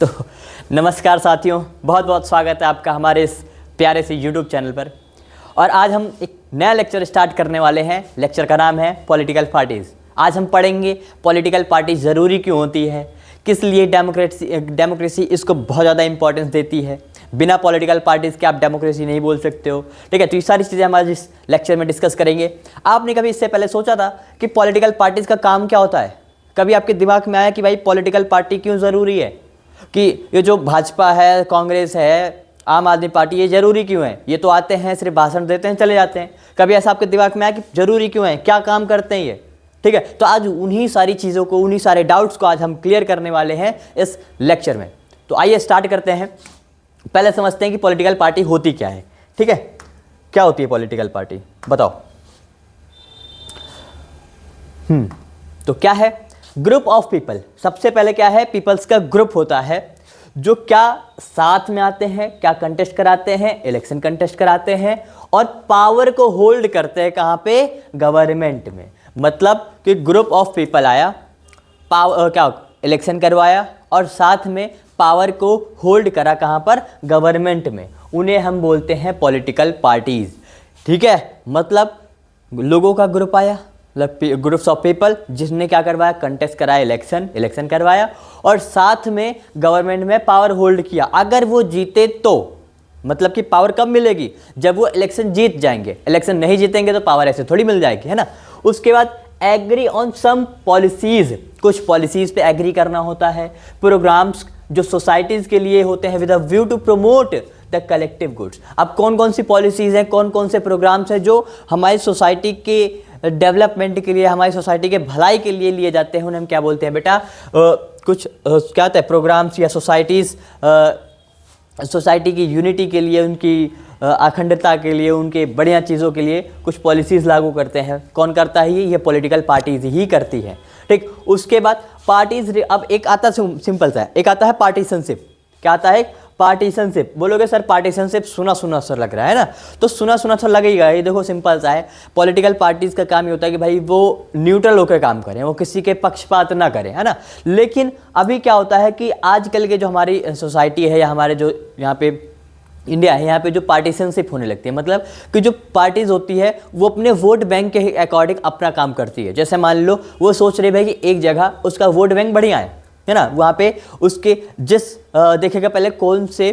तो नमस्कार साथियों, बहुत बहुत स्वागत है आपका हमारे इस प्यारे से यूट्यूब चैनल पर। और आज हम एक नया लेक्चर स्टार्ट करने वाले हैं। लेक्चर का नाम है पॉलिटिकल पार्टीज़। आज हम पढ़ेंगे पॉलिटिकल पार्टी ज़रूरी क्यों होती है, किस लिए डेमोक्रेसी इसको बहुत ज़्यादा इंपॉर्टेंस देती है। बिना पॉलिटिकल पार्टीज़ के आप डेमोक्रेसी नहीं बोल सकते हो। ठीक है, तो ये सारी चीज़ें हमारे इस लेक्चर में डिस्कस करेंगे। आपने कभी इससे पहले सोचा था कि पॉलिटिकल पार्टीज़ का काम क्या होता है? कभी आपके दिमाग में आया कि भाई पॉलिटिकल पार्टी क्यों ज़रूरी है, कि ये जो भाजपा है, कांग्रेस है, आम आदमी पार्टी, ये ज़रूरी क्यों है? ये तो आते हैं, सिर्फ भाषण देते हैं, चले जाते हैं। कभी ऐसा आपके दिमाग में आया कि ज़रूरी क्यों है, क्या काम करते हैं ये? ठीक है, तो आज उन्हीं सारी चीज़ों को, उन्हीं सारे डाउट्स को आज हम क्लियर करने वाले हैं इस लेक्चर में। तो आइए स्टार्ट करते हैं। पहले समझते हैं कि पॉलिटिकल पार्टी होती क्या है। ठीक है, क्या होती है पॉलिटिकल पार्टी, बताओ। तो क्या है? Group of people. सबसे पहले क्या है? पीपल्स का ग्रुप होता है जो क्या साथ में आते हैं, क्या कंटेस्ट कराते हैं, इलेक्शन कंटेस्ट कराते हैं और पावर को होल्ड करते हैं। कहाँ पे? गवर्नमेंट में। मतलब कि ग्रुप ऑफ पीपल आया, क्या इलेक्शन करवाया और साथ में पावर को होल्ड करा। कहाँ पर? गवर्नमेंट में। उन्हें हम बोलते हैं पॉलिटिकल पार्टीज। ठीक है, मतलब लोगों का ग्रुप आया, ग्रुप्स ऑफ पीपल, जिसने क्या करवाया? कंटेस्ट कराया, इलेक्शन करवाया और साथ में गवर्नमेंट में पावर होल्ड किया। अगर वो जीते तो, मतलब कि पावर कब मिलेगी? जब वो इलेक्शन जीत जाएंगे। इलेक्शन नहीं जीतेंगे तो पावर ऐसे थोड़ी मिल जाएगी, है ना। उसके बाद एग्री ऑन सम पॉलिसीज, कुछ पॉलिसीज पे एग्री करना होता है। प्रोग्राम्स जो सोसाइटीज के लिए होते हैं with a view to promote the collective goods. अब कौन कौन सी पॉलिसीज हैं, कौन कौन से प्रोग्राम्स हैं जो हमारी सोसाइटी के डेवलपमेंट के लिए, हमारी सोसाइटी के भलाई के लिए लिए जाते हैं, उन्हें हम क्या बोलते हैं बेटा? कुछ क्या होता है? प्रोग्राम्स या सोसाइटीज़, सोसाइटी की यूनिटी के लिए, उनकी अखंडता के लिए, उनके बढ़िया चीज़ों के लिए कुछ पॉलिसीज़ लागू करते हैं। कौन करता है ये पॉलिटिकल पार्टीज ही करती है। ठीक, उसके बाद पार्टीज, अब एक आता है सिंपल सा है, एक आता है पार्टीशनशिप। क्या आता है? पार्टीशनशिप। बोलोगे सर पार्टीशनशिप सुना सुना सर लग रहा है ना, तो सुना सुना सर लगेगा। ये देखो सिंपल सा है, पॉलिटिकल पार्टीज का काम ये होता है कि भाई वो न्यूट्रल होकर काम करें, वो किसी के पक्षपात ना करें, है ना। लेकिन अभी क्या होता है कि आजकल के जो हमारी सोसाइटी है या हमारे जो यहाँ पे इंडिया है, यहाँ पे जो पार्टीशनशिप होने लगती है, मतलब कि जो पार्टीज होती है वो अपने वोट बैंक के अकॉर्डिंग अपना काम करती है। जैसे मान लो वो सोच रहे भाई कि एक जगह उसका वोट बैंक बढ़िया है ना, वहाँ पे उसके देखेगा पहले कौन से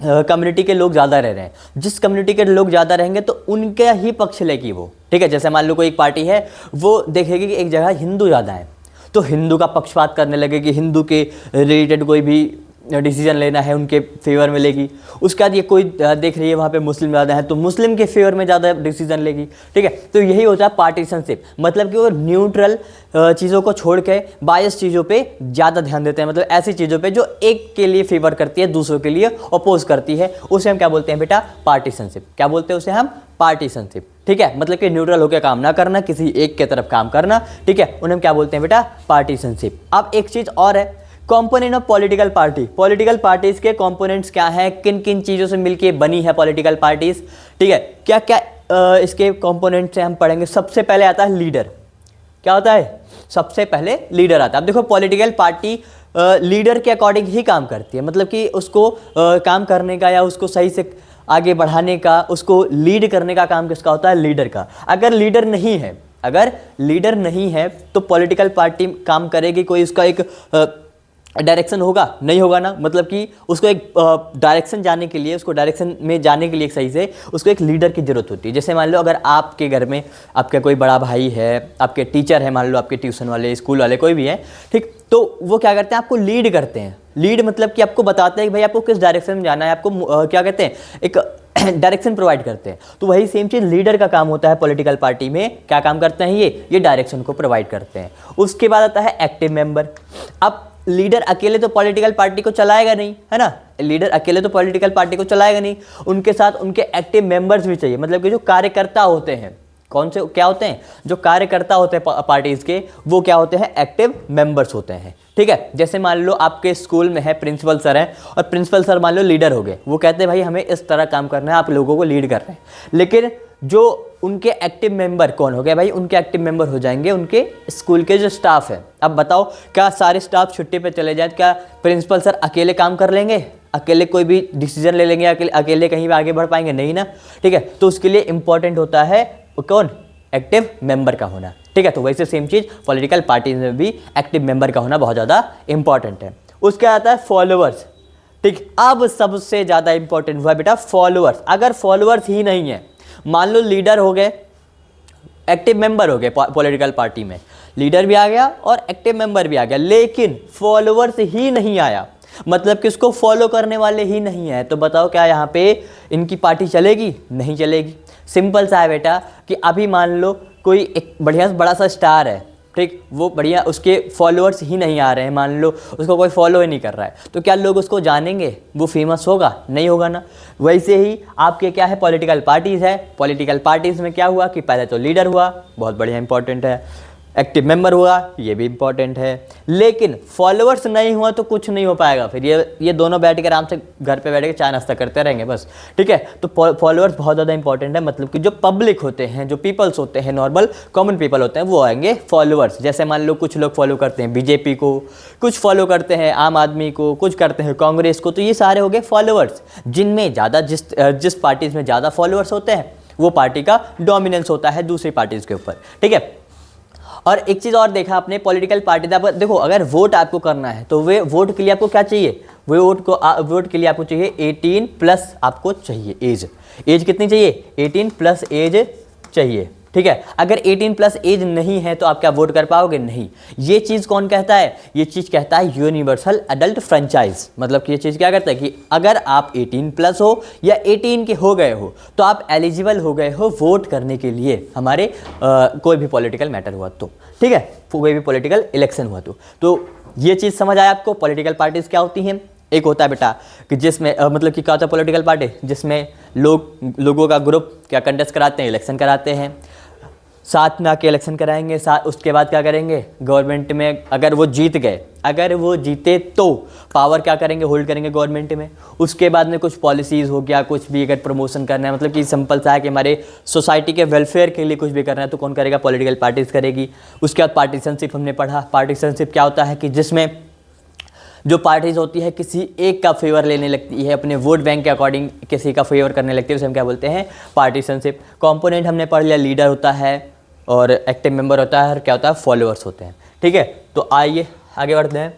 कम्युनिटी के लोग ज़्यादा रह रहे हैं। जिस कम्युनिटी के लोग ज़्यादा रहेंगे तो उनका ही पक्ष लेगी वो। ठीक है, जैसे मान लो कोई एक पार्टी है, वो देखेगी कि एक जगह हिंदू ज़्यादा है तो हिंदू का पक्षपात करने लगेगी, हिंदू के रिलेटेड कोई भी डिसीजन लेना है उनके फेवर में लेगी। उसके बाद ये कोई देख रही है वहाँ पे मुस्लिम ज़्यादा है तो मुस्लिम के फेवर में ज़्यादा डिसीजन लेगी। ठीक है, तो यही होता है पार्टीशनशिप। मतलब कि वो न्यूट्रल चीज़ों को छोड़ के बायस चीज़ों पे ज़्यादा ध्यान देते हैं। मतलब ऐसी चीज़ों पे जो एक के लिए फेवर करती है, दूसरों के लिए अपोज करती है, उसे हम क्या बोलते हैं बेटा? पार्टीशनशिप। क्या बोलते हैं उसे हम? पार्टीशनशिप। ठीक है, मतलब कि न्यूट्रल होकर काम ना करना, किसी एक के तरफ काम करना। ठीक है, उन्हें हम क्या बोलते हैं बेटा? पार्टीशनशिप। अब एक चीज़ और है, component of political party. Political parties के कंपोनेंट्स क्या हैं, किन किन चीज़ों से मिलके बनी है पॉलिटिकल पार्टीज। ठीक है, क्या क्या इसके कंपोनेंट्स हैं हम पढ़ेंगे। सबसे पहले आता है लीडर। क्या होता है? सबसे पहले लीडर आता है। अब देखो पॉलिटिकल पार्टी लीडर के अकॉर्डिंग ही काम करती है। मतलब कि उसको काम करने का या उसको सही से आगे बढ़ाने का, उसको लीड करने का काम किसका होता है? लीडर का। अगर लीडर नहीं है तो पॉलिटिकल पार्टी काम करेगी, कोई उसका एक डायरेक्शन होगा? नहीं होगा ना। मतलब कि उसको एक डायरेक्शन जाने के लिए, उसको डायरेक्शन में जाने के लिए सही से उसको एक लीडर की ज़रूरत होती है। जैसे मान लो अगर आपके घर में आपका कोई बड़ा भाई है, आपके टीचर है, मान लो आपके ट्यूशन वाले, स्कूल वाले, कोई भी है, ठीक, तो वो क्या करते हैं? आपको लीड करते हैं। लीड मतलब कि आपको बताते हैं कि भाई आपको किस डायरेक्शन में जाना है, आपको क्या कहते हैं? एक डायरेक्शन प्रोवाइड करते हैं। तो वही सेम चीज़ लीडर का काम होता है पॉलिटिकल पार्टी में। क्या काम करते हैं ये डायरेक्शन को प्रोवाइड करते हैं। उसके बाद आता है एक्टिव मेंबर। अब लीडर अकेले तो पॉलिटिकल पार्टी को चलाएगा नहीं, है ना। लीडर अकेले तो पॉलिटिकल पार्टी को चलाएगा नहीं, उनके साथ उनके एक्टिव मेंबर्स भी चाहिए। मतलब कि जो कार्यकर्ता होते हैं, कौन से क्या होते हैं? जो कार्यकर्ता होते हैं पार्टीज के, वो क्या होते हैं? एक्टिव मेंबर्स होते हैं। ठीक है, जैसे मान लो आपके स्कूल में है प्रिंसिपल सर हैं और प्रिंसिपल सर मान लो लीडर हो गए, वो कहते हैं भाई हमें इस तरह काम करना है, आप लोगों को लीड कर रहे हैं। लेकिन जो उनके एक्टिव मेंबर कौन हो गए भाई, उनके एक्टिव मेंबर हो जाएंगे उनके स्कूल के जो स्टाफ है। अब बताओ, क्या सारे स्टाफ छुट्टी पे चले जाए, क्या प्रिंसिपल सर अकेले काम कर लेंगे, अकेले कोई भी डिसीजन ले लेंगे, अकेले कहीं भी आगे बढ़ पाएंगे, नहीं ना। ठीक है, तो उसके लिए इंपॉर्टेंट होता है कौन, एक्टिव मेंबर का होना। ठीक है, तो वैसे सेम चीज़ पॉलिटिकल पार्टीज में भी एक्टिव मेंबर का होना बहुत ज़्यादा इंपॉर्टेंट है। उसके आता है फॉलोअर्स। ठीक, अब सबसे ज़्यादा इंपॉर्टेंट हुआ बेटा फॉलोअर्स। अगर फॉलोअर्स ही नहीं है, मान लो लीडर हो गए, एक्टिव मेंबर हो गए पॉलिटिकल पार्टी में, लीडर भी आ गया और एक्टिव मेंबर भी आ गया, लेकिन फॉलोअर्स ही नहीं आया, मतलब कि उसको फॉलो करने वाले ही नहीं है, तो बताओ क्या यहाँ पे इनकी पार्टी चलेगी, नहीं चलेगी। सिंपल सा है बेटा कि अभी मान लो कोई एक बढ़िया बड़ा सा स्टार है, ठीक, वो बढ़िया, उसके फॉलोअर्स ही नहीं आ रहे हैं, मान लो उसको कोई फॉलो ही नहीं कर रहा है, तो क्या लोग उसको जानेंगे, वो फेमस होगा, नहीं होगा ना। वैसे ही आपके क्या है, पॉलिटिकल पार्टीज़ है, पॉलिटिकल पार्टीज़ में क्या हुआ कि पहले तो लीडर हुआ, बहुत बढ़िया इंपॉर्टेंट है, एक्टिव मेंबर हुआ, ये भी इंपॉर्टेंट है, लेकिन फॉलोअर्स नहीं हुआ तो कुछ नहीं हो पाएगा। फिर ये दोनों बैठ के आराम से घर पे बैठ के चाय नाश्ता करते रहेंगे बस। ठीक है, तो फॉलोअर्स बहुत ज़्यादा इंपॉर्टेंट है, मतलब कि जो पब्लिक होते हैं, जो पीपल्स होते हैं, नॉर्मल कॉमन पीपल होते हैं, वो आएंगे फॉलोअर्स। जैसे मान लो कुछ लोग फॉलो करते हैं बीजेपी को, कुछ फॉलो करते हैं आम आदमी को, कुछ करते हैं कांग्रेस को, तो ये सारे हो गए फॉलोअर्स, जिनमें ज़्यादा जिस पार्टीज़ में ज़्यादा फॉलोअर्स होते हैं वो पार्टी का डोमिनेंस होता है दूसरी पार्टीज़ के ऊपर। ठीक है, और एक चीज़ और देखा आपने, पॉलिटिकल पार्टी देखो, अगर वोट आपको करना है तो वे वोट के लिए आपको क्या चाहिए, वोट के लिए आपको चाहिए 18 प्लस आपको चाहिए एज कितनी चाहिए, 18 प्लस एज चाहिए। ठीक है, अगर 18 प्लस एज नहीं है तो आप क्या वोट कर पाओगे, नहीं। ये चीज़ कौन कहता है, ये चीज़ कहता है यूनिवर्सल एडल्ट फ्रेंचाइज। मतलब कि ये चीज़ क्या करता है कि अगर आप 18 प्लस हो या 18 के हो गए हो तो आप एलिजिबल हो गए हो वोट करने के लिए, हमारे कोई भी पॉलिटिकल मैटर हुआ तो। ठीक है, कोई भी पॉलिटिकल इलेक्शन हुआ तो ये चीज़ समझ आया आपको। पॉलिटिकल पार्टीज क्या होती हैं, एक होता है बेटा कि जिसमें मतलब कि क्या होता है पॉलिटिकल पार्टी, जिसमें लोगों का ग्रुप क्या कंटेस्ट कराते हैं, इलेक्शन कराते हैं, साथ में आके इलेक्शन कराएंगे, उसके बाद क्या करेंगे, गवर्नमेंट में अगर वो जीत गए, अगर वो जीते तो पावर क्या करेंगे, होल्ड करेंगे गवर्नमेंट में। उसके बाद में कुछ पॉलिसीज़ हो गया, कुछ भी अगर प्रमोशन करना है, मतलब कि सिंपल सा है कि हमारे सोसाइटी के वेलफेयर के लिए कुछ भी करना है तो कौन करेगा, पॉलिटिकल पार्टीज़ करेगी। उसके बाद पार्टीशनशिप हमने पढ़ा, पार्टीशनशिप क्या होता है कि जिसमें जो पार्टीज होती है किसी एक का फेवर लेने लगती है, अपने वोट बैंक के अकॉर्डिंग किसी का फेवर करने लगती है, उसे हम क्या बोलते हैं, पार्टीशनशिप। कंपोनेंट हमने पढ़ लिया, लीडर होता है और एक्टिव मेंबर होता है और क्या होता है, फॉलोअर्स होते हैं। ठीक है, तो आइए आगे बढ़ते हैं।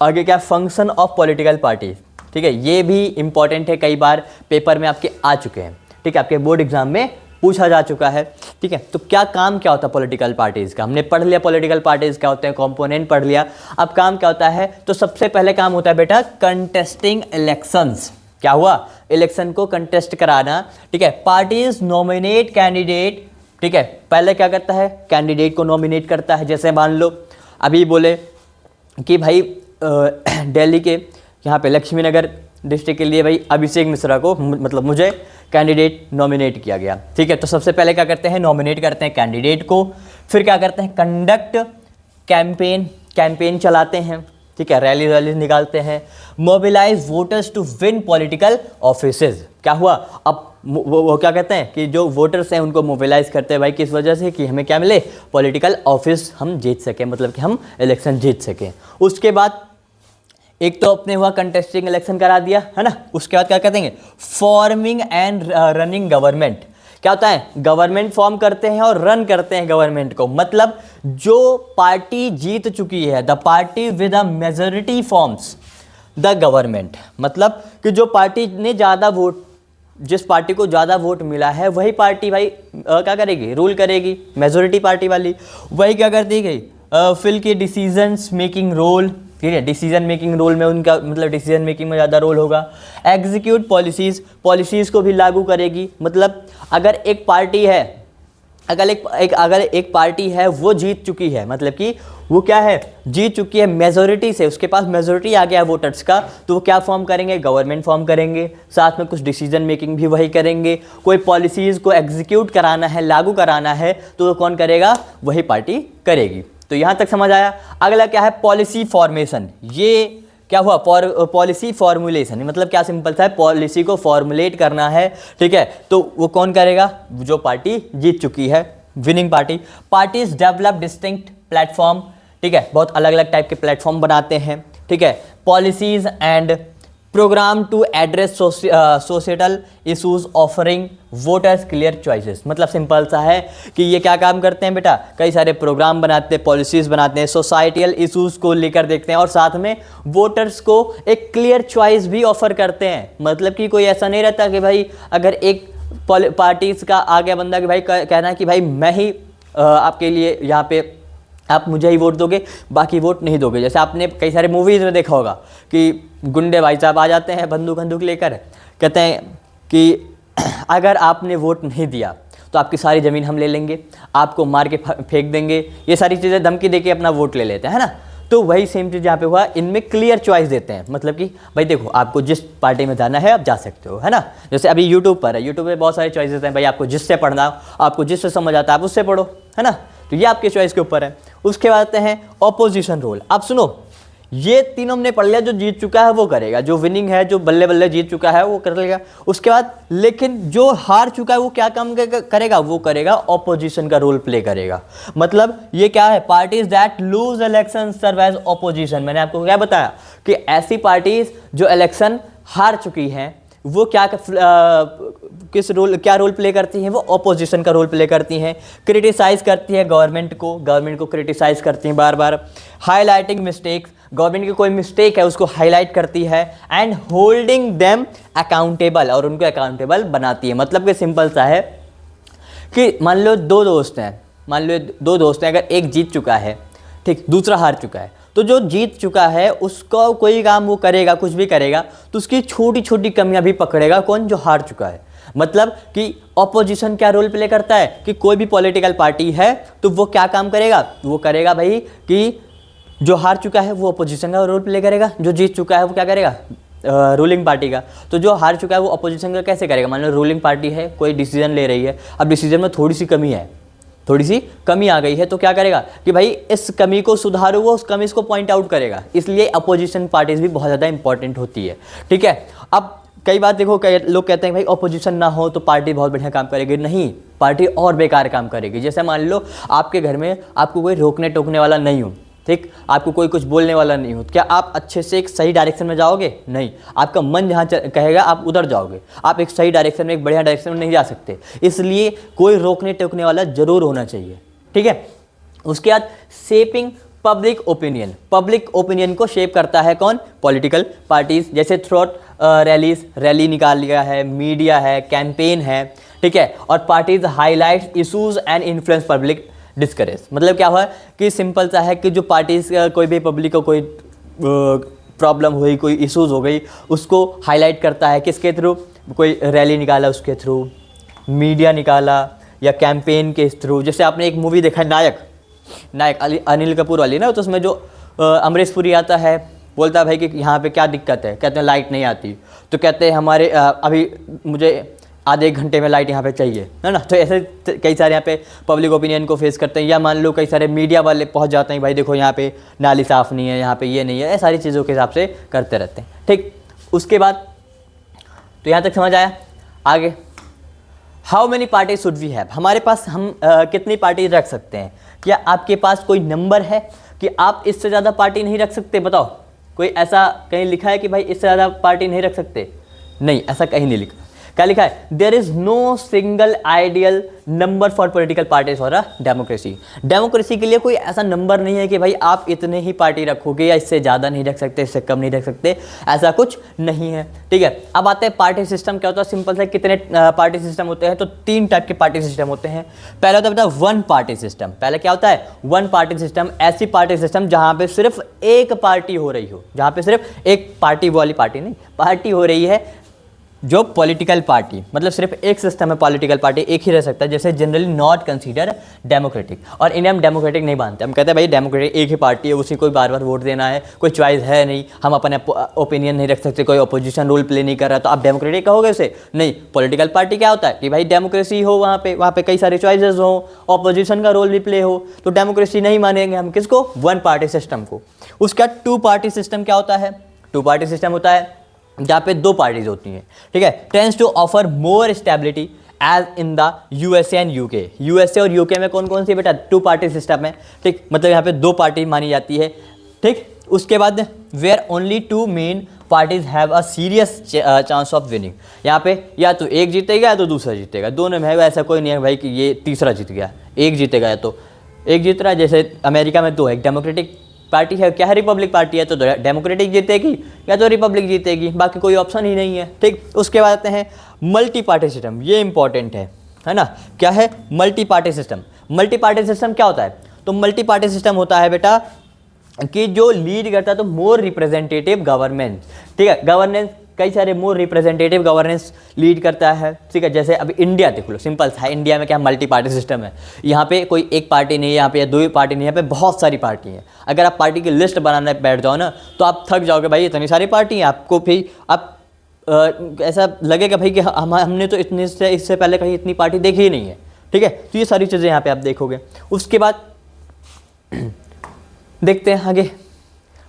आगे क्या, फंक्शन ऑफ पॉलिटिकल पार्टी। ठीक है, ये भी इंपॉर्टेंट है, कई बार पेपर में आपके आ चुके हैं। ठीक है, आपके बोर्ड एग्जाम में पूछा जा चुका है। ठीक है, तो क्या काम क्या होता है पॉलिटिकल पार्टीज़ का, हमने पढ़ लिया पॉलिटिकल पार्टीज़ क्या होते हैं, कंपोनेंट पढ़ लिया। अब काम क्या होता है, तो सबसे पहले काम होता है बेटा कंटेस्टिंग इलेक्शंस। क्या हुआ, इलेक्शन को कंटेस्ट कराना। ठीक है, पार्टीज नॉमिनेट कैंडिडेट। ठीक है, पहले क्या करता है, कैंडिडेट को नॉमिनेट करता है। जैसे मान लो अभी बोले कि भाई दिल्ली के यहाँ पे लक्ष्मीनगर डिस्ट्रिक्ट के लिए भाई अभिषेक मिश्रा को, मतलब मुझे कैंडिडेट नॉमिनेट किया गया। ठीक है, तो सबसे पहले क्या करते हैं, नॉमिनेट करते हैं कैंडिडेट को, फिर क्या करते हैं, कंडक्ट कैंपेन चलाते हैं। ठीक है, रैली निकालते हैं, mobilise voters to win political offices. क्या हुआ, अब वो क्या कहते हैं कि जो वोटर्स हैं उनको मोबिलाइज करते हैं भाई, किस वजह से कि हमें क्या मिले, पॉलिटिकल ऑफिस हम जीत सकें, मतलब कि हम इलेक्शन जीत सकें। उसके बाद एक तो अपने हुआ कंटेस्टिंग इलेक्शन करा दिया है ना, उसके बाद क्या करेंगे, फॉर्मिंग एंड रनिंग गवर्नमेंट। क्या होता है, गवर्नमेंट फॉर्म करते हैं और रन करते हैं गवर्नमेंट को। मतलब जो पार्टी जीत चुकी है, the party with a majority forms the government, मतलब कि जो पार्टी ने ज़्यादा वोट, जिस पार्टी को ज़्यादा वोट मिला है वही पार्टी भाई क्या करेगी, रूल करेगी, मेजॉरिटी पार्टी वाली। वही क्या करती गई, फिल की डिसीजंस मेकिंग रोल। ठीक है, डिसीजन मेकिंग रोल में उनका मतलब डिसीजन मेकिंग में ज़्यादा रोल होगा। एग्जीक्यूट पॉलिसीज़ को भी लागू करेगी। मतलब अगर एक पार्टी है, अगर एक पार्टी है वो जीत चुकी है, मतलब कि वो क्या है, जीत चुकी है मेजॉरिटी से, उसके पास मेजॉरिटी आ गया है वोटर्स का, तो वो क्या फॉर्म करेंगे, गवर्नमेंट फॉर्म करेंगे, साथ में कुछ डिसीजन मेकिंग भी वही करेंगे। कोई पॉलिसीज़ को एग्जीक्यूट कराना है, लागू कराना है, तो वो कौन करेगा, वही पार्टी करेगी। तो यहाँ तक समझ आया। अगला क्या है, पॉलिसी फॉर्मेशन। ये क्या हुआ, पॉलिसी फॉर्मुलेशन, मतलब क्या सिंपल सा है, पॉलिसी को फॉर्मुलेट करना है, ठीक है। तो वो कौन करेगा, जो पार्टी जीत चुकी है, winning party. Parties develop distinct platform, ठीक है, बहुत अलग अलग टाइप के प्लेटफॉर्म बनाते हैं, ठीक है। Policies and programme to address social issues offering voters clear choices, मतलब सिंपल सा है कि ये क्या काम करते हैं बेटा, कई सारे प्रोग्राम बनाते हैं, पॉलिसीज बनाते हैं, सोसाइटियल इशूज को लेकर देखते हैं और साथ में वोटर्स को एक क्लियर चॉइस भी ऑफर करते हैं। मतलब कि कोई ऐसा नहीं रहता कि भाई अगर एक पार्टीज का आ गया बंदा कि भाई कहना है कि भाई मैं ही आपके लिए यहाँ पे आप मुझे ही वोट दोगे, बाकी वोट नहीं दोगे। जैसे आपने कई सारे मूवीज़ में देखा होगा कि गुंडे भाई साहब आ जाते हैं बंदूक लेकर, कहते हैं कि अगर आपने वोट नहीं दिया तो आपकी सारी ज़मीन हम ले लेंगे, आपको मार के फेंक देंगे, ये सारी चीज़ें धमकी देके अपना वोट ले लेते हैं, है ना। तो वही सेम चीज़ यहाँ पे हुआ, इनमें क्लियर चॉइस देते हैं, मतलब कि भाई देखो आपको जिस पार्टी में जाना है आप जा सकते हो, है ना। जैसे अभी यूट्यूब पर है, यूट्यूब पे बहुत सारे चॉइसेस हैं, भाई आपको जिससे पढ़ना हो, आपको जिससे समझ आता है आप उससे पढ़ो, है ना। तो ये आपके चॉइस के ऊपर है। उसके बाद आते हैं ऑपोजिशन रोल। अब सुनो, ये तीनों हमने पढ़ लिया, जो जीत चुका है वो करेगा, जो विनिंग है, जो बल्ले बल्ले जीत चुका है वो कर लेगा। उसके बाद लेकिन जो हार चुका है वो क्या काम करेगा, वो करेगा ऑपोजिशन का रोल प्ले करेगा। मतलब ये क्या है, parties that lose election serve as opposition. मैंने आपको क्या बताया कि ऐसी पार्टीज जो इलेक्शन हार चुकी हैं वो क्या रोल प्ले करती हैं, वो ऑपोजिशन का रोल प्ले करती हैं। क्रिटिसाइज करती है गवर्नमेंट को क्रिटिसाइज करती हैं बार बार। हाईलाइटिंग मिस्टेक्स, गवर्नमेंट की कोई मिस्टेक है उसको हाईलाइट करती है। एंड होल्डिंग देम अकाउंटेबल, और उनको अकाउंटेबल बनाती है। मतलब कि सिंपल सा है कि मान लो दो दोस्त हैं, अगर एक जीत चुका है, ठीक, दूसरा हार चुका है, तो जो जीत चुका है उसको कोई काम वो करेगा, कुछ भी करेगा, तो उसकी छोटी छोटी कमियां भी पकड़ेगा कौन, जो हार चुका है। मतलब कि ऑपोजिशन क्या रोल प्ले करता है कि कोई भी पॉलिटिकल पार्टी है तो वो क्या काम करेगा, वो करेगा भाई कि जो हार चुका है वो ऑपोजिशन का रोल प्ले करेगा, जो जीत चुका है वो क्या करेगा, रूलिंग पार्टी का। तो जो हार चुका है वो ऑपोजिशन का कैसे करेगा, मान लो रूलिंग पार्टी है, कोई डिसीजन ले रही है, अब डिसीजन में थोड़ी सी कमी आ गई है, तो क्या करेगा कि भाई इस कमी को सुधारो, वो उस कमी को पॉइंट आउट करेगा। इसलिए अपोजिशन पार्टीज भी बहुत ज़्यादा इंपॉर्टेंट होती है, ठीक है। अब कई बार देखो, कई लोग कहते हैं भाई ऑपोजिशन ना हो तो पार्टी बहुत बढ़िया काम करेगी, नहीं, पार्टी और बेकार काम करेगी। जैसे मान लो आपके घर में आपको कोई रोकने टोकने वाला नहीं हो, ठीक, आपको कोई कुछ बोलने वाला नहीं हो, क्या आप अच्छे से एक सही डायरेक्शन में जाओगे, नहीं, आपका मन जहाँ कहेगा आप उधर जाओगे, आप एक सही डायरेक्शन में, एक बढ़िया डायरेक्शन में नहीं जा सकते। इसलिए कोई रोकने टोकने वाला जरूर होना चाहिए, ठीक है। उसके बाद शेपिंग पब्लिक ओपिनियन को शेप करता है कौन, पॉलिटिकल पार्टीज। जैसे थ्रोट रैली निकाल लिया है, मीडिया है, कैंपेन है, ठीक है, और parties highlight issues and influence public discourage. मतलब क्या हुआ कि सिंपल सा है कि जो पार्टीज कोई भी पब्लिक को कोई प्रॉब्लम हुई, कोई इश्यूज हो गई, उसको हाईलाइट करता है किसके थ्रू, कोई रैली निकाला उसके थ्रू, मीडिया निकाला, या कैंपेन के थ्रू। जैसे आपने एक मूवी देखा है नायक अनिल कपूर वाली ना, तो उसमें जो अमरीश पुरी आता है, बोलता है भाई कि यहाँ पे क्या दिक्कत है, कहते हैं लाइट नहीं आती, तो कहते हैं हमारे अभी मुझे आधे एक घंटे में लाइट यहाँ पे चाहिए, है ना। तो ऐसे कई सारे यहाँ पे पब्लिक ओपिनियन को फेस करते हैं। या मान लो कई सारे मीडिया वाले पहुँच जाते हैं, भाई देखो यहाँ पे नाली साफ़ नहीं है, यहाँ पे ये नहीं है, ये सारी चीज़ों के हिसाब से करते रहते हैं, ठीक। उसके बाद तो यहाँ तक समझ आया। आगे how many party should we have, हमारे पास हम कितनी पार्टी रख सकते हैं। क्या आपके पास कोई नंबर है कि आप इससे ज़्यादा पार्टी नहीं रख सकते, बताओ। कोई ऐसा कहीं लिखा है कि भाई इससे ज़्यादा पार्टी नहीं रख सकते, नहीं, ऐसा कहीं नहीं लिखा। क्या लिखा है, there is no single ideal number for political parties और डेमोक्रेसी के लिए कोई ऐसा नंबर नहीं है कि भाई आप इतने ही पार्टी रखोगे या इससे ज़्यादा नहीं रख सकते, इससे कम नहीं रख सकते, ऐसा कुछ नहीं है, ठीक है। अब आते हैं पार्टी सिस्टम क्या होता है। सिंपल से कितने पार्टी सिस्टम होते हैं, तो 3 टाइप के पार्टी सिस्टम होते हैं। पहला होता है वन पार्टी सिस्टम। पहले क्या होता है, वन पार्टी सिस्टम, ऐसी पार्टी सिस्टम जहाँ पे सिर्फ एक पार्टी हो रही हो, जहाँ पे सिर्फ एक पार्टी वाली पार्टी नहीं, पार्टी हो रही है, जो पॉलिटिकल पार्टी, मतलब सिर्फ एक सिस्टम है, पॉलिटिकल पार्टी एक ही रह सकता है। जैसे जनरली नॉट कंसीडर डेमोक्रेटिक, और इन्हें हम डेमोक्रेटिक नहीं मानते। हम कहते हैं भाई डेमोक्रेटिक एक ही पार्टी है, उसी को बार बार वोट देना है, कोई चॉइस है नहीं, हम अपने ओपिनियन नहीं रख सकते, कोई अपोजिशन रोल प्ले नहीं कर रहा, तो आप डेमोक्रेटिक कहोगे उसे, नहीं। पॉलिटिकल पार्टी क्या होता है कि भाई डेमोक्रेसी हो, वहाँ पे कई सारे चॉइसेस हो, अपोजिशन का रोल भी प्ले हो, तो डेमोक्रेसी नहीं मानेंगे हम किसको, वन पार्टी सिस्टम को। उसका 2 पार्टी सिस्टम क्या होता है, टू पार्टी सिस्टम होता है जहाँ पे दो पार्टीज होती हैं, ठीक है। Tends to offer more stability as in the USA and UK. USA और यूके में कौन कौन सी बेटा टू पार्टी सिस्टम है, ठीक, मतलब यहाँ पे दो पार्टी मानी जाती है, ठीक। उसके बाद where only two main parties have a serious chance of winning. यहाँ पे या तो एक जीतेगा या तो दूसरा जीतेगा, दोनों में है, ऐसा कोई नहीं है भाई कि ये तीसरा जीत गया, एक जीतेगा या तो एक जीत रहा है। जैसे अमेरिका में दो है, एक डेमोक्रेटिक पार्टी है, क्या है रिपब्लिक पार्टी है, तो डेमोक्रेटिक जीतेगी या तो रिपब्लिक जीतेगी, बाकी कोई ऑप्शन ही नहीं है, ठीक। उसके बाद आते हैं मल्टी पार्टी सिस्टम, ये इंपॉर्टेंट है ना। क्या है multi party system? Multi party system क्या होता है? तो मल्टी पार्टी सिस्टम होता है बेटा कि जो लीड करता है तो मोर रिप्रेजेंटेटिव गवर्नेंस, ठीक है। गवर्नेंस कई सारे मोर रिप्रेजेंटेटिव गवर्नेंस लीड करता है, ठीक है। जैसे अभी इंडिया देख लो, सिंपल था, इंडिया में क्या मल्टी पार्टी सिस्टम है, यहाँ पे कोई एक पार्टी नहीं है, यहाँ पे दो ही पार्टी नहीं है, यहाँ पे बहुत सारी पार्टी हैं। अगर आप पार्टी की लिस्ट बनाने बैठ जाओ ना तो आप थक जाओगे भाई, इतनी सारी पार्टी हैं, आपको भी आप ऐसा लगेगा भाई कि हमने तो इतने से इससे पहले कहीं इतनी पार्टी देखी ही नहीं है, ठीक है। तो ये सारी चीज़ें यहाँ पे आप देखोगे। उसके बाद देखते हैं आगे,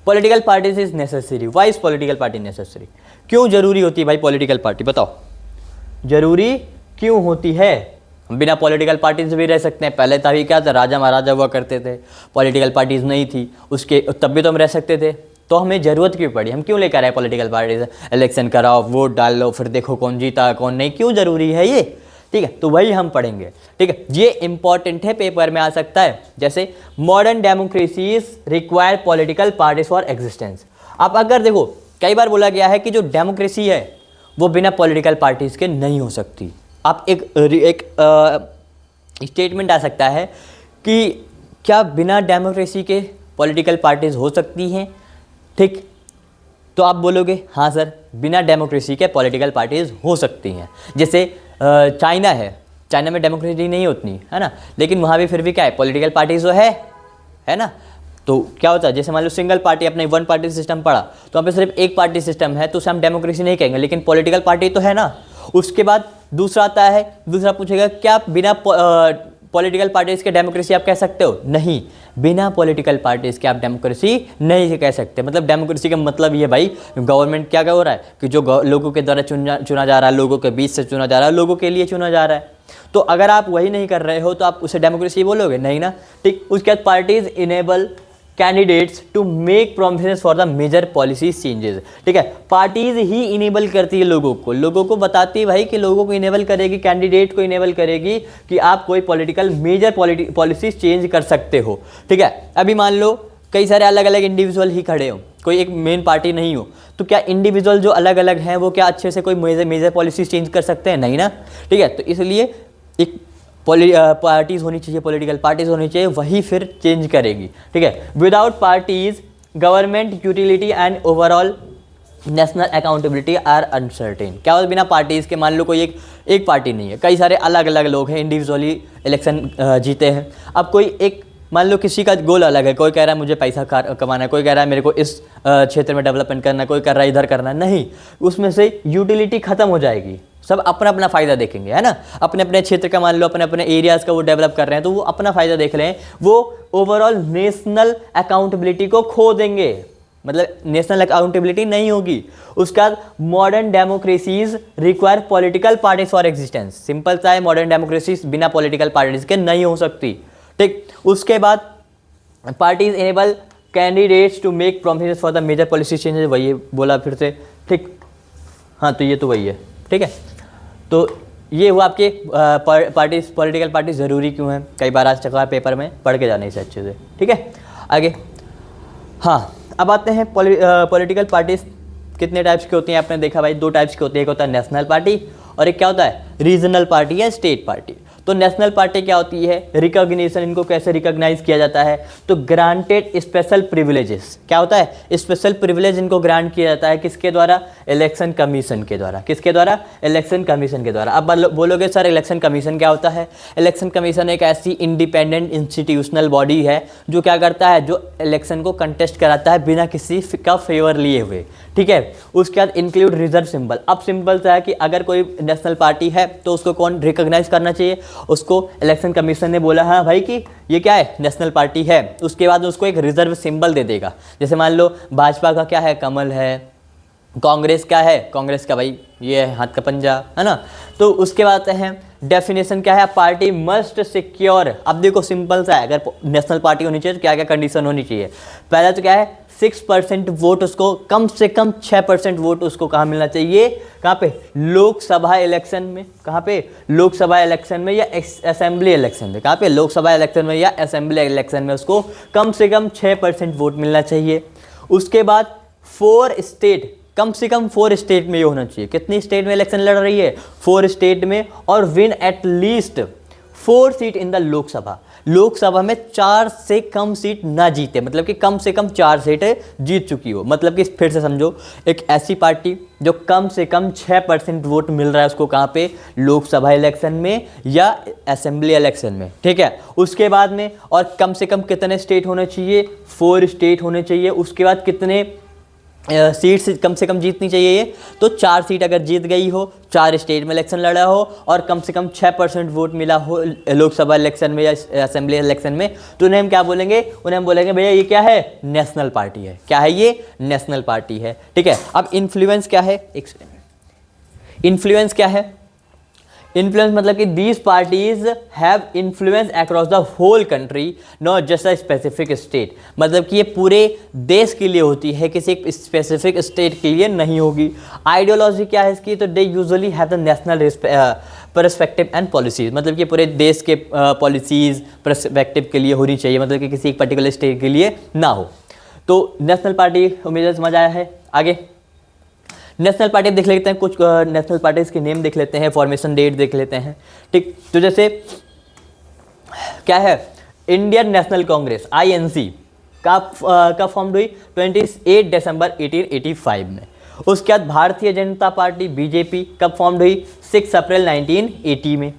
political parties is necessary. Why is political party necessary? क्यों जरूरी होती है भाई पॉलिटिकल पार्टी, बताओ जरूरी क्यों होती है? हम बिना पॉलिटिकल पार्टी से भी रह सकते हैं, पहले तभी क्या था, राजा महाराजा हुआ करते थे, पॉलिटिकल पार्टीज नहीं थी, उसके तब भी तो हम रह सकते थे, तो हमें ज़रूरत क्यों पड़ी, हम क्यों लेकर आए पॉलिटिकल पार्टीज? इलेक्शन कराओ, वोट डाल लो, फिर देखो कौन जीता कौन नहीं, क्यों ज़रूरी है ये, ठीक है। तो वही हम पढ़ेंगे, ठीक है। ये इंपॉर्टेंट है, पेपर में आ सकता है। जैसे modern democracies require political parties for existence. आप अगर देखो, कई बार बोला गया है कि जो डेमोक्रेसी है वो बिना पॉलिटिकल पार्टीज के नहीं हो सकती। आप एक स्टेटमेंट आ सकता है कि क्या बिना डेमोक्रेसी के पॉलिटिकल पार्टीज हो सकती हैं, ठीक। तो आप बोलोगे हाँ सर, बिना डेमोक्रेसी के पॉलिटिकल पार्टीज हो सकती हैं। जैसे चाइना है, चाइना में डेमोक्रेसी नहीं होती है ना, लेकिन वहाँ भी फिर भी क्या है, पॉलिटिकल पार्टीज तो है ना। तो क्या होता है, जैसे मान लो सिंगल पार्टी, अपने वन पार्टी सिस्टम पढ़ा, तो वहाँ पे सिर्फ एक पार्टी सिस्टम है, तो उसे हम डेमोक्रेसी नहीं कहेंगे, लेकिन पॉलिटिकल पार्टी तो है ना। उसके बाद दूसरा आता है, दूसरा पूछेगा क्या बिना पॉलिटिकल पार्टीज के डेमोक्रेसी आप कह सकते हो? नहीं, बिना पॉलिटिकल पार्टीज के आप डेमोक्रेसी नहीं कह सकते। मतलब डेमोक्रेसी का मतलब ये भाई, गवर्नमेंट क्या हो रहा है कि जो लोगों के द्वारा चुना जा रहा है, लोगों के बीच से चुना जा रहा है, लोगों के लिए चुना जा रहा है। तो अगर आप वही नहीं कर रहे हो तो आप उसे डेमोक्रेसी बोलोगे? नहीं ना, ठीक। उसके बाद parties enable candidates to make promises for the major policy changes, ठीक है। पार्टीज ही इनेबल करती है लोगों को बताती है भाई कि लोगों को इनेबल करेगी, कैंडिडेट को इनेबल करेगी कि आप कोई पॉलिटिकल मेजर पॉलिसी चेंज कर सकते हो, ठीक है। अभी मान लो कई सारे अलग अलग इंडिविजुअल ही खड़े हो, कोई एक मेन पार्टी नहीं हो, तो क्या इंडिविजुअल जो अलग अलग हैं वो क्या अच्छे से कोई मेजर पॉलिसी चेंज कर सकते हैं? नहीं ना, ठीक है। तो इसलिए एक पार्टीज होनी चाहिए, पॉलिटिकल पार्टीज होनी चाहिए, वही फिर चेंज करेगी, ठीक है। Without parties government utility and overall national accountability are uncertain. क्या होता बिना पार्टीज के? मान लो कोई एक पार्टी नहीं है, कई सारे अलग अलग लोग हैं, इंडिविजुअली इलेक्शन जीते हैं। अब कोई एक, मान लो किसी का गोल अलग है, कोई कह रहा है मुझे पैसा कमाना है, कोई कह रहा है मेरे को इस क्षेत्र में डेवलपमेंट करना है, कोई कर रहा है इधर करना है, नहीं, उसमें से यूटिलिटी खत्म हो जाएगी, सब अपना अपना फ़ायदा देखेंगे, है ना। अपने अपने क्षेत्र का मान लो, अपने अपने एरियाज़ का वो डेवलप कर रहे हैं, तो वो अपना फ़ायदा देख रहे हैं, वो ओवरऑल नेशनल अकाउंटेबिलिटी को खो देंगे, मतलब नेशनल अकाउंटेबिलिटी नहीं होगी। उसके बाद modern democracies require political parties for existence. Simple सा है, मॉडर्न डेमोक्रेसीज बिना पॉलिटिकल पार्टीज के नहीं हो सकती, ठीक। उसके बाद parties enable candidates to make promises for the major policy changes, वही बोला फिर से, ठीक। हाँ, तो ये तो वही है, ठीक है। तो ये हुआ आपके पार्टीज, पॉलिटिकल पार्टी ज़रूरी क्यों है, कई बार आज चक्का पेपर में पढ़ के जाने से अच्छे से, ठीक है। आगे हाँ, अब आते हैं पॉलिटिकल पार्टीज कितने टाइप्स की होती हैं। आपने देखा भाई, दो टाइप्स की होती है, एक होता है नेशनल पार्टी और एक क्या होता है, रीजनल पार्टी या स्टेट पार्टी। तो नेशनल पार्टी क्या होती है, रिकॉग्निशन, इनको कैसे रिकॉग्नाइज किया जाता है, तो ग्रांटेड स्पेशल प्रिविलेजेस। क्या होता है, स्पेशल प्रिविलेज इनको ग्रांट किया जाता है, किसके द्वारा, इलेक्शन कमीशन के द्वारा। किसके द्वारा, इलेक्शन कमीशन के द्वारा। अब बोलोगे सर इलेक्शन कमीशन क्या होता है? इलेक्शन कमीशन एक ऐसी इंडिपेंडेंट इंस्टीट्यूशनल बॉडी है जो क्या करता है, जो इलेक्शन को कंटेस्ट कराता है बिना किसी का फेवर लिए हुए, ठीक है। उसके बाद इंक्लूड रिजर्व सिंबल। अब सिंपल सा है कि अगर कोई नेशनल पार्टी है तो उसको कौन रिकॉग्नाइज करना चाहिए, उसको इलेक्शन कमीशन ने बोला हाँ भाई कि ये क्या है, नेशनल पार्टी है। उसके बाद उसको एक रिजर्व सिंबल दे देगा। जैसे मान लो भाजपा का क्या है, कमल है, कांग्रेस क्या है, कांग्रेस का भाई ये है हाथ का पंजा, है ना। तो उसके बाद आते हैं डेफिनेशन क्या है, पार्टी मस्ट सिक्योर। अब देखो सिंपल सा है, अगर नेशनल पार्टी होनी चाहिए तो क्या क्या कंडीशन होनी चाहिए। पहला तो क्या है, 6% वोट उसको, कम से कम 6% वोट उसको कहाँ मिलना चाहिए, कहाँ पे, लोकसभा इलेक्शन में। कहाँ पे, लोकसभा इलेक्शन में या असेंबली इलेक्शन में। कहाँ पे, लोकसभा इलेक्शन में या असेंबली इलेक्शन में उसको कम से कम 6% वोट मिलना चाहिए। उसके बाद 4 स्टेट, कम से कम 4 स्टेट में ये होना चाहिए। कितनी स्टेट में इलेक्शन लड़ रही है, 4 स्टेट में। और win at least 4 seat in the Lok Sabha, Lok Sabha में 4 से कम सीट ना जीते, मतलब कि कम से कम 4 सीटें जीत चुकी हो। मतलब कि फिर से समझो, एक ऐसी पार्टी जो कम से कम 6% वोट मिल रहा है उसको, कहाँ पे, लोकसभा इलेक्शन में या असेंबली इलेक्शन में, ठीक है। उसके बाद में और कम से कम कितने स्टेट होने चाहिए, 4 स्टेट होने चाहिए। उसके बाद कितने सीट कम से कम जीतनी चाहिए ये, तो 4 सीट अगर जीत गई हो, 4 स्टेट में इलेक्शन लड़ा हो और कम से कम 6% वोट मिला हो लोकसभा इलेक्शन में या असेंबली इलेक्शन में, तो उन्हें हम क्या बोलेंगे, उन्हें हम बोलेंगे भैया ये क्या है, नेशनल पार्टी है। क्या है ये, नेशनल पार्टी है, ठीक है। अब इन्फ्लुएंस क्या है, इन्फ्लुएंस क्या है, इन्फ्लुएंस मतलब कि these parties have influence across the whole country, not just a specific state. मतलब कि ये पूरे देश के लिए होती है, किसी एक स्पेसिफिक स्टेट के लिए नहीं होगी। आइडियोलॉजी क्या है इसकी, तो they usually have the national perspective and policies, मतलब कि पूरे देश के पॉलिसीज पर्सपेक्टिव के लिए होनी चाहिए, मतलब कि किसी एक पर्टिकुलर स्टेट के लिए ना हो। तो नेशनल पार्टी, उम्मीद समझ आया है। आगे नेशनल पार्टी देख लेते हैं, कुछ नेशनल पार्टीज के नेम देख लेते हैं, फॉर्मेशन डेट देख लेते हैं, ठीक। तो जैसे क्या है, इंडियन नेशनल कांग्रेस INC कब फॉर्म हुई, 28 दिसंबर 1885 में। उसके बाद भारतीय जनता पार्टी BJP कब फॉर्म हुई, 6 अप्रैल 1980 में।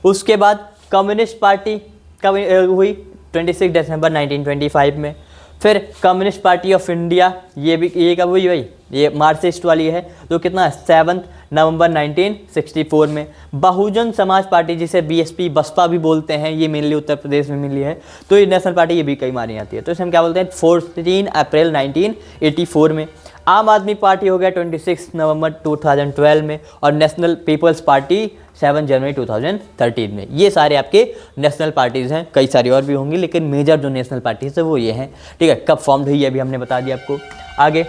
उसके बाद कम्युनिस्ट पार्टी कब हुई, 26 दिसंबर 1925 में। फिर कम्युनिस्ट पार्टी ऑफ इंडिया, ये कब हुई भाई, ये मार्क्सिस्ट वाली है, तो कितना, 7 नवंबर 1964 में। बहुजन समाज पार्टी जिसे BSP बसपा भी बोलते हैं, ये मेनली उत्तर प्रदेश में मिली है, तो ये नेशनल पार्टी, ये भी कई मानी जाती है, तो इसे हम क्या बोलते हैं, 14 अप्रैल 1984 में। आम आदमी पार्टी हो गया 26 नवंबर 2012 में। और नेशनल पीपल्स पार्टी 7 जनवरी 2013 में। ये सारे आपके नेशनल पार्टीज़ हैं, कई सारी और भी होंगी, लेकिन मेजर जो नेशनल पार्टीज़ है वो ये हैं, ठीक है। कब फॉर्म हुई ये भी हमने बता दिया आपको। आगे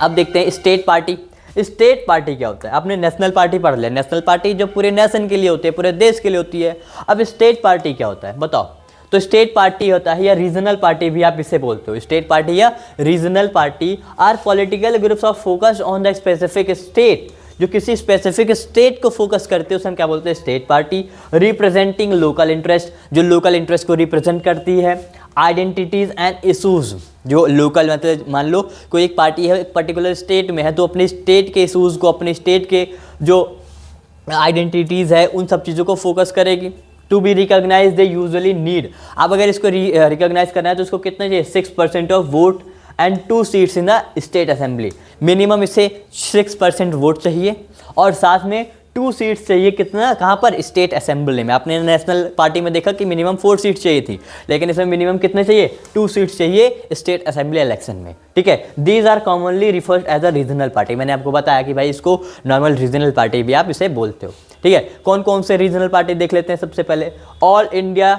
अब देखते हैं स्टेट पार्टी। स्टेट पार्टी क्या होता है, आपने नेशनल पार्टी पढ़ लिया, नेशनल पार्टी जो पूरे नेशन के लिए होती है, पूरे देश के लिए होती है। अब स्टेट पार्टी क्या होता है बताओ, तो स्टेट पार्टी होता है, या रीजनल पार्टी भी आप इसे बोलते हो, स्टेट पार्टी या regional party are political groups of focus on the specific state, जो किसी स्पेसिफिक स्टेट को फोकस करते हैं उसे हम क्या बोलते हैं, state party. Representing local interest, जो लोकल इंटरेस्ट को रिप्रेजेंट करती है। आइडेंटिटीज एंड इशूज, जो लोकल, मतलब मान लो कोई एक पार्टी है, एक पर्टिकुलर स्टेट में है, तो अपने स्टेट के इशूज़ को, अपने स्टेट के जो आइडेंटिटीज़ है उन सब चीज़ों को फोकस करेगी। To be recognise they usually need, अब अगर इसको रिकॉग्नाइज करना है तो उसको कितना चाहिए, 6% of vote and 2 seats in the state assembly. Minimum इसे 6% वोट चाहिए और साथ में 2 सीट्स चाहिए, कितना, कहाँ पर, स्टेट असेंबली में। आपने नेशनल पार्टी में देखा कि मिनिमम 4 सीट्स चाहिए थी, लेकिन इसमें मिनिमम कितने चाहिए, 2 सीट्स चाहिए स्टेट असेंबली इलेक्शन में, ठीक है। These are commonly referred as a regional party. मैंने आपको बताया कि भाई इसको नॉर्मल रीजनल पार्टी भी आप इसे बोलते हो, ठीक है। कौन कौन से रीजनल पार्टी देख लेते हैं। सबसे पहले all India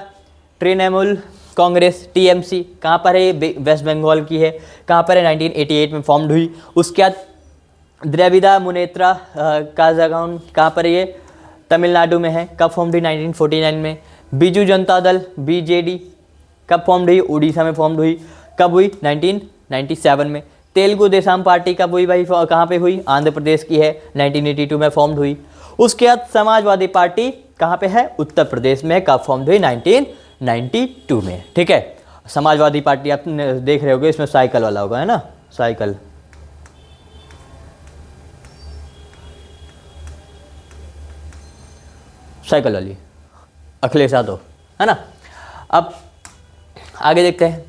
Trinamool Congress TMC, कहाँ पर है, वेस्ट बंगाल की है। कहाँ पर है, 1988 में फॉर्म्ड हुई। उसके बाद द्रविड़ा मुनेत्रा काजागान, कहाँ पर ये, तमिलनाडु में है। कब फॉर्म हुई, 1949 में। बीजू जनता दल BJD कब फॉर्म हुई, उड़ीसा में फॉर्म हुई। कब हुई, 1997 में। तेलुगु देशम पार्टी कब हुई भाई, कहाँ पे हुई, आंध्र प्रदेश की है, 1982 में फॉर्म हुई। उसके बाद समाजवादी पार्टी कहाँ पे है, उत्तर प्रदेश में। कब फॉर्म हुई, 1992 में, ठीक है। समाजवादी पार्टी आप देख रहे होगे, इसमें साइकिल वाला होगा, है ना, साइकिल, साइकिल वाली अखिलेश यादव, है ना। अब आगे देखते हैं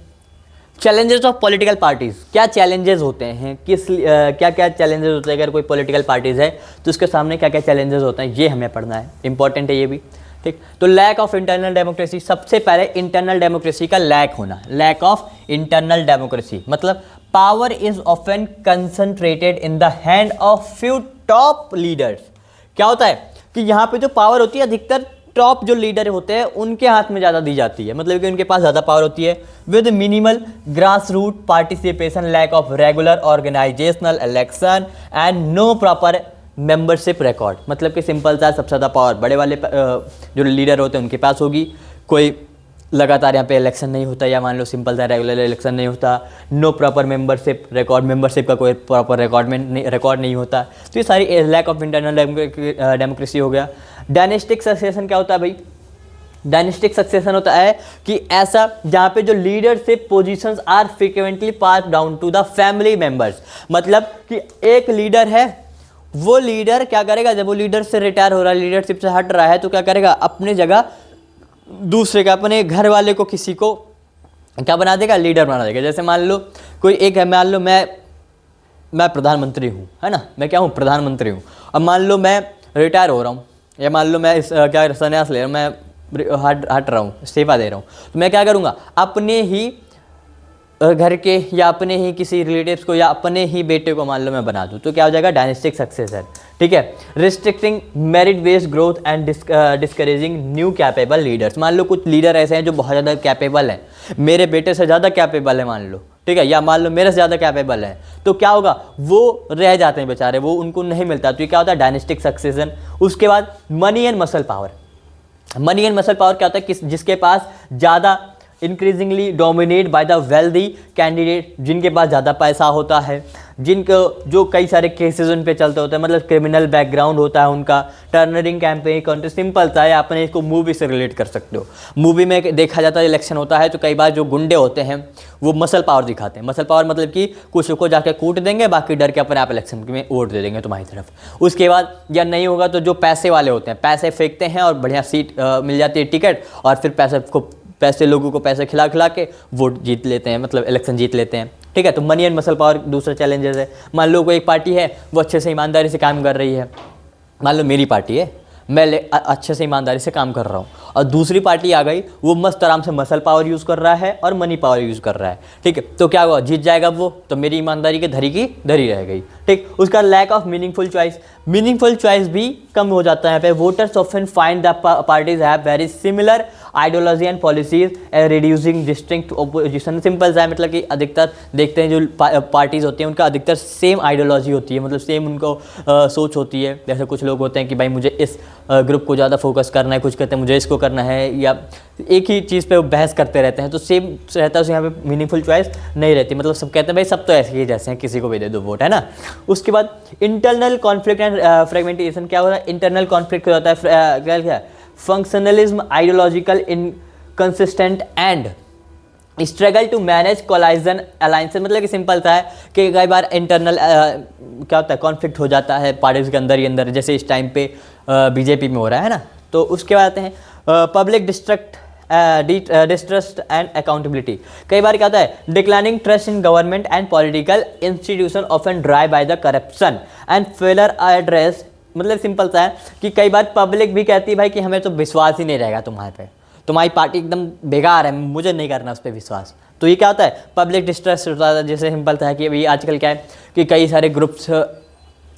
चैलेंजेस ऑफ पॉलिटिकल पार्टीज़। क्या चैलेंजेस होते हैं, क्या क्या चैलेंजेस होते हैं, अगर कोई पॉलिटिकल पार्टीज़ है तो उसके सामने क्या क्या चैलेंजेस होते हैं, ये हमें पढ़ना है, इंपॉर्टेंट है ये भी। ठीक। तो लैक ऑफ इंटरनल डेमोक्रेसी, सबसे पहले इंटरनल डेमोक्रेसी का लैक होना, लैक ऑफ इंटरनल डेमोक्रेसी मतलब power is often concentrated in the hand of few top leaders. क्या होता है कि यहाँ पे जो पावर होती है अधिकतर टॉप जो लीडर होते हैं उनके हाथ में ज़्यादा दी जाती है, मतलब कि उनके पास ज़्यादा पावर होती है। With minimal grass root participation, lack of regular organisational election and no proper membership record, मतलब कि सिंपल सा सबसे ज़्यादा पावर बड़े वाले जो लीडर होते हैं उनके पास होगी, कोई लगातार यहाँ पे इलेक्शन नहीं होता, या मान लो सिंपल सा रेगुलर इलेक्शन नहीं होता, no proper membership record, membership का कोई प्रॉपर रिकॉर्ड नहीं होता। तो ये सारी लैक ऑफ इंटरनल डेमोक्रेसी हो गया। डायनेस्टिक सक्सेशन क्या होता है भाई? डायनेस्टिक सक्सेशन होता है कि ऐसा जहाँ पे जो leadership positions are frequently pass down to the family members, मतलब कि एक लीडर है, वो लीडर क्या करेगा, जब वो लीडर से रिटायर हो रहा है, लीडरशिप से हट रहा है, तो क्या करेगा, अपनी जगह दूसरे का, अपने घर वाले को, किसी को क्या बना देगा, लीडर बना देगा। जैसे मान लो कोई एक है, मान लो मैं प्रधानमंत्री हूँ, है ना, मैं क्या हूँ, प्रधानमंत्री हूँ। अब मान लो मैं रिटायर हो रहा हूँ, या मान लो मैं क्या संन्यास ले रहा हूँ, मैं हट रहा हूँ, इस्तीफा दे रहा हूँ, तो मैं क्या करूँगा, अपने ही घर के या अपने ही किसी रिलेटिव्स को या अपने ही बेटे को मान लो मैं बना दूँ, तो क्या हो जाएगा, डायनेस्टिक सक्सेसर। ठीक है। Restricting merit based growth and discouraging new capable leaders, मान लो कुछ लीडर ऐसे हैं जो बहुत ज़्यादा कैपेबल हैं, मेरे बेटे से ज़्यादा कैपेबल है मान लो, ठीक है, या मान लो मेरे से ज़्यादा कैपेबल है, तो क्या होगा, वो रह जाते हैं बेचारे, वो उनको नहीं मिलता, तो ये क्या होता है, डायनेस्टिक सक्सेशन। उसके बाद money and muscle power, money and muscle power क्या होता है, जिसके पास ज़्यादा increasingly dominate by the wealthy candidate, जिनके पास ज़्यादा पैसा होता है, जिनको जो कई सारे केसेस उन पे चलते होते हैं, मतलब क्रिमिनल बैकग्राउंड होता है उनका, टर्नरिंग कैंपेन कॉन्टेस्ट, सिंपल सा है, आपने इसको मूवी से रिलेट कर सकते हो। मूवी में देखा जाता है इलेक्शन होता है तो कई बार जो गुंडे होते हैं वो मसल पावर दिखाते हैं। मसल पावर मतलब कि कुछ को जाके कूट देंगे, बाकी डर के अपने आप इलेक्शन में वोट दे देंगे तुम्हारी तरफ। उसके बाद या नहीं होगा तो जो पैसे वाले होते हैं, पैसे फेंकते हैं और बढ़िया सीट मिल जाती है, टिकट, और फिर पैसे लोगों को पैसे खिला खिला के वोट जीत लेते हैं, मतलब इलेक्शन जीत लेते हैं। ठीक है। तो मनी एंड मसल पावर दूसरा चैलेंजेस है। मान लो कोई एक पार्टी है, वो अच्छे से ईमानदारी से काम कर रही है, मान लो मेरी पार्टी है, मैं अच्छे से ईमानदारी से काम कर रहा हूँ, और दूसरी पार्टी आ गई, वो मस्त आराम से मसल पावर यूज़ कर रहा है और मनी पावर यूज़ कर रहा है। ठीक है। तो क्या हुआ, जीत जाएगा वो, तो मेरी ईमानदारी की धरी रह गई। ठीक। उसका lack of meaningful choice, meaningful choice भी कम हो जाता है यहाँ पे। Voters often find the parties have very similar ideology and policies reducing distinct opposition. Simple सा है, मतलब कि अधिकतर देखते हैं जो पार्टीज होती हैं उनका अधिकतर सेम आइडियोलॉजी होती है, मतलब सेम उनको सोच होती है। जैसे कुछ लोग होते हैं कि भाई मुझे इस ग्रुप को ज़्यादा फोकस करना है, कुछ कहते हैं मुझे इसको करना है, या एक ही चीज़ पे वो बहस करते रहते हैं, तो सेम रहता है। उसे यहाँ पे मीनिंगफुल चॉइस नहीं रहती, मतलब सब कहते हैं भाई सब तो ऐसे ही जैसे हैं, किसी को भी दे दो वोट, है ना। उसके बाद इंटरनल कॉन्फ्लिक्ट एंड फ्रेगमेंटेशन क्या होता है, इंटरनल कॉन्फ्लिक्ट हो जाता है, क्या functionalism, ideological inconsistent and struggle to manage coalition alliances, मतलब कि सिंपल सा है कि कई बार इंटरनल क्या होता है, कॉन्फ्लिक्ट हो जाता है पार्टीज के अंदर ही अंदर, जैसे इस टाइम पे बीजेपी में हो रहा है ना। तो उसके बाद आते हैं पब्लिक डिस्ट्रस्ट एंड अकाउंटेबिलिटी। कई बार क्या होता है, declining trust in government and political institution often drive by the corruption and failure address, मतलब सिंपल सा है कि कई बार पब्लिक भी कहती है भाई कि हमें तो विश्वास ही नहीं रहेगा तुम्हारे पे, तुम्हारी पार्टी एकदम बेकार है, मुझे नहीं करना उस पर विश्वास। तो ये क्या होता है, पब्लिक डिस्ट्रस्ट होता है। जैसे सिंपल था कि अभी आजकल क्या है कि कई सारे ग्रुप्स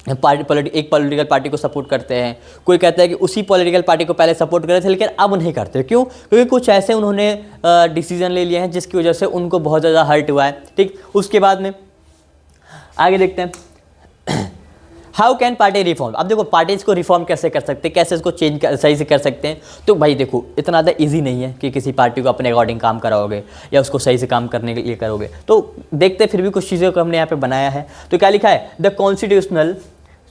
एक पॉलिटिकल पार्टी को सपोर्ट करते हैं, कोई कहता है कि उसी पॉलिटिकल पार्टी को पहले सपोर्ट कर रहे थे लेकिन अब नहीं करते। क्यों? क्योंकि कुछ ऐसे उन्होंने डिसीजन ले लिए हैं जिसकी वजह से उनको बहुत ज़्यादा हर्ट हुआ है। ठीक। उसके बाद में आगे देखते हैं हाउ कैन पार्टी रिफॉर्म। अब देखो पार्टीज को रिफॉर्म कैसे कर सकते हैं, कैसे इसको चेंज सही से कर सकते हैं। तो भाई देखो इतना ज़्यादा ईजी नहीं है कि किसी पार्टी को अपने अकॉर्डिंग काम कराओगे या उसको सही से काम करने के लिए करोगे। तो देखते फिर भी कुछ चीज़ों को हमने यहाँ पे बनाया है। तो क्या लिखा है, द कॉन्स्टिट्यूशनल,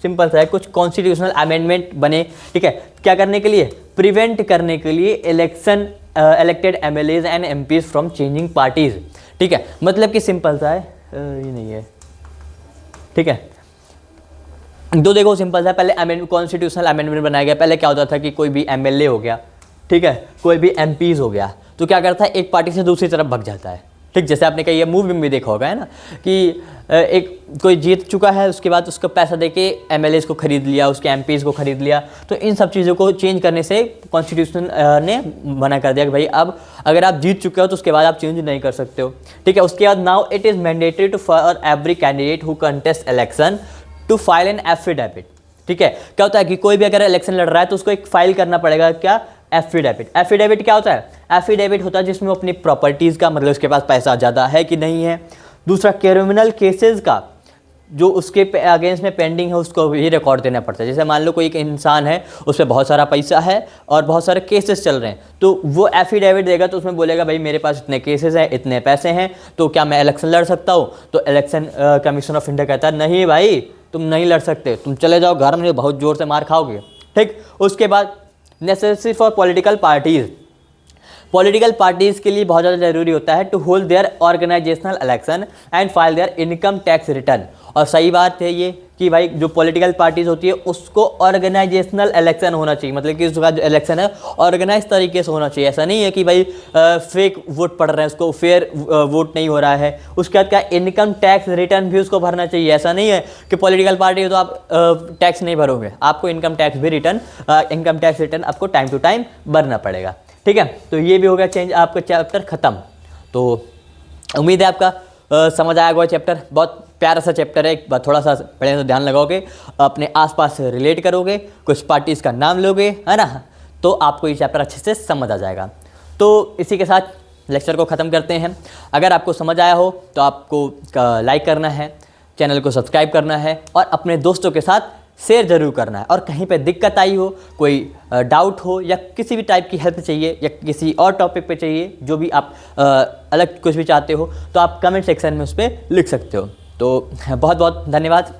सिंपल सा है, कुछ कॉन्स्टिट्यूशनल अमेंडमेंट बने। ठीक है। क्या करने के लिए, प्रिवेंट करने के लिए elected MLAs and MPs from changing parties. ठीक है। मतलब कि सिंपल सा है, ये नहीं है। ठीक है। तो देखो सिंपल सा, पहले कॉन्स्टिट्यूशनल अमेंडमेंट बनाया गया। पहले क्या होता था कि कोई भी एमएलए हो गया, ठीक है, कोई भी एमपीज हो गया, तो क्या करता है एक पार्टी से दूसरी तरफ भग जाता है। ठीक, जैसे आपने कही मूवी में भी देखा होगा है ना कि एक कोई जीत चुका है, उसके बाद उसको पैसा देके एमएलएस को खरीद लिया, उसके एमपीज़ को खरीद लिया। तो इन सब चीज़ों को चेंज करने से कॉन्स्टिट्यूशन ने मना कर दिया कि भाई अब अगर आप जीत चुके हो तो उसके बाद आप चेंज नहीं कर सकते हो। ठीक है, उसके बाद now it is mandatory to for every candidate who contest election to file an affidavit. ठीक है, क्या होता है कि कोई भी अगर इलेक्शन लड़ रहा है तो उसको एक फाइल करना पड़ेगा, क्या, एफिडेविट। एफिडेविट क्या होता है? एफिडेविट होता है जिसमें वो अपनी प्रॉपर्टीज़ का, मतलब उसके पास पैसा ज़्यादा है कि नहीं है। दूसरा, क्रिमिनल केसेस का जो उसके अगेंस्ट में पेंडिंग है उसको भी रिकॉर्ड देना पड़ता है। जैसे मान लो कोई एक इंसान है, उस पर बहुत सारा पैसा है और बहुत सारे केसेस चल रहे हैं, तो वो एफिडेविट देगा तो उसमें बोलेगा भाई मेरे पास इतने केसेस हैं, इतने पैसे हैं, तो क्या मैं इलेक्शन लड़ सकता हूँ? तो इलेक्शन कमीशन ऑफ इंडिया कहता है नहीं भाई तुम नहीं लड़ सकते, तुम चले जाओ घर में, बहुत ज़ोर से मार खाओगे। ठीक, उसके बाद necessary for political parties. Political parties के लिए बहुत ज़्यादा ज़रूरी होता है to hold their organisational election and file their income tax return. और सही बात है ये कि भाई जो पॉलिटिकल पार्टीज़ होती है उसको ऑर्गेनाइजेशनल इलेक्शन होना चाहिए, मतलब कि उसका जो इलेक्शन है ऑर्गेनाइज तरीके से होना चाहिए। ऐसा नहीं है कि भाई फेक वोट पड़ रहे हैं, उसको फेयर वोट नहीं हो रहा है। उसके बाद क्या, इनकम टैक्स रिटर्न भी उसको भरना चाहिए। ऐसा नहीं है कि पॉलिटिकल पार्टी हो तो आप टैक्स नहीं भरोगे, आपको इनकम टैक्स रिटर्न आपको टाइम टू टाइम भरना पड़ेगा। ठीक है, तो ये भी हो गया चेंज, आपका चैप्टर ख़त्म। तो उम्मीद है आपका समझ आया होगा चैप्टर। बहुत प्यारा सा चैप्टर है, एक बार थोड़ा सा पढ़ने तो ध्यान लगाओगे, अपने आसपास से रिलेट करोगे, कुछ पार्टीज़ का नाम लोगे, है ना, तो आपको ये चैप्टर अच्छे से समझ आ जाएगा। तो इसी के साथ लेक्चर को ख़त्म करते हैं। अगर आपको समझ आया हो तो आपको लाइक करना है, चैनल को सब्सक्राइब करना है और अपने दोस्तों के साथ शेयर ज़रूर करना है। और कहीं पे दिक्कत आई हो, कोई डाउट हो या किसी भी टाइप की हेल्प चाहिए या किसी और टॉपिक पे चाहिए, जो भी आप अलग कुछ भी चाहते हो, तो आप कमेंट सेक्शन में उस पर लिख सकते हो। तो बहुत बहुत धन्यवाद।